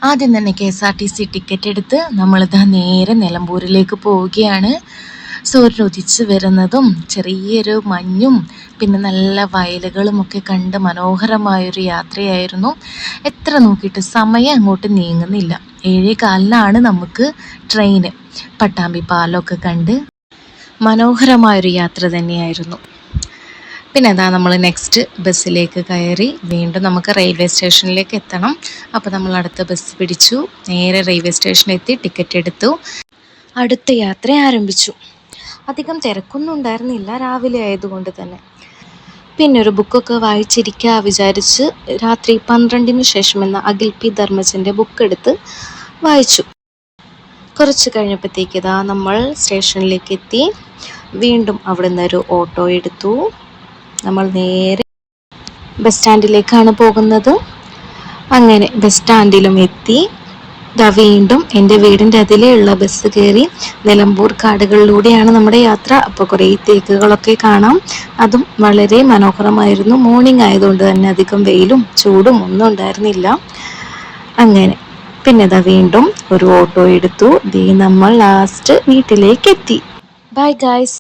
ആദ്യം തന്നെ KSRTC ticket എടുത്ത് നമ്മളിതാ നേരെ നിലമ്പൂരിലേക്ക് പോവുകയാണ്. സൂര്യൻ ഉദിച്ച് വരുന്നതും ചെറിയൊരു മഞ്ഞും പിന്നെ നല്ല വയലുകളും ഒക്കെ കണ്ട് മനോഹരമായൊരു യാത്രയായിരുന്നു. എത്ര നോക്കിയിട്ട് സമയം അങ്ങോട്ട് നീങ്ങുന്നില്ല. 7:15 നമുക്ക് ട്രെയിന്. പട്ടാമ്പി പാലമൊക്കെ കണ്ട് മനോഹരമായൊരു യാത്ര തന്നെയായിരുന്നു. പിന്നെ അതാ നമ്മൾ നെക്സ്റ്റ് ബസ്സിലേക്ക് കയറി. വീണ്ടും നമുക്ക് റെയിൽവേ സ്റ്റേഷനിലേക്ക് എത്തണം. അപ്പോൾ നമ്മൾ അടുത്ത ബസ് പിടിച്ചു. നേരെ റെയിൽവേ സ്റ്റേഷനിലെത്തി ടിക്കറ്റ് എടുത്തു. അടുത്ത യാത്ര ആരംഭിച്ചു. അധികം തിരക്കൊന്നും ഉണ്ടായിരുന്നില്ല, രാവിലെ ആയതുകൊണ്ട് തന്നെ. പിന്നെ ഒരു ബുക്കൊക്കെ വായിച്ചിരിക്കുക വിചാരിച്ച് രാത്രി 12-ന് ശേഷം എന്ന അഖിൽ പി ധർമ്മജൻ്റെ ബുക്ക് എടുത്ത് വായിച്ചു. കുറച്ച് കഴിഞ്ഞപ്പോഴത്തേക്ക് ഇതാ നമ്മൾ സ്റ്റേഷനിലേക്ക് എത്തി. വീണ്ടും അവിടെ നിന്നൊരു ഓട്ടോ എടുത്തു. നമ്മൾ നേരെ ബസ് സ്റ്റാൻഡിലേക്കാണ് പോകുന്നത്. അങ്ങനെ ബസ് സ്റ്റാൻഡിലും എത്തി. വീണ്ടും എൻ്റെ വീടിൻ്റെ അതിലെയുള്ള ബസ് കയറി. നിലമ്പൂർ കാടുകളിലൂടെയാണ് നമ്മുടെ യാത്ര. അപ്പോൾ കുറേ തേക്കുകളൊക്കെ കാണാം. അതും വളരെ മനോഹരമായിരുന്നു. മോർണിംഗ് ആയതുകൊണ്ട് തന്നെ അധികം വെയിലും ചൂടും ഒന്നും ഉണ്ടായിരുന്നില്ല. അങ്ങനെ പിന്നെ വീണ്ടും ഒരു ഓട്ടോ എടുത്തു. നമ്മൾ ലാസ്റ്റ് വീട്ടിലേക്ക് എത്തി. Bye guys.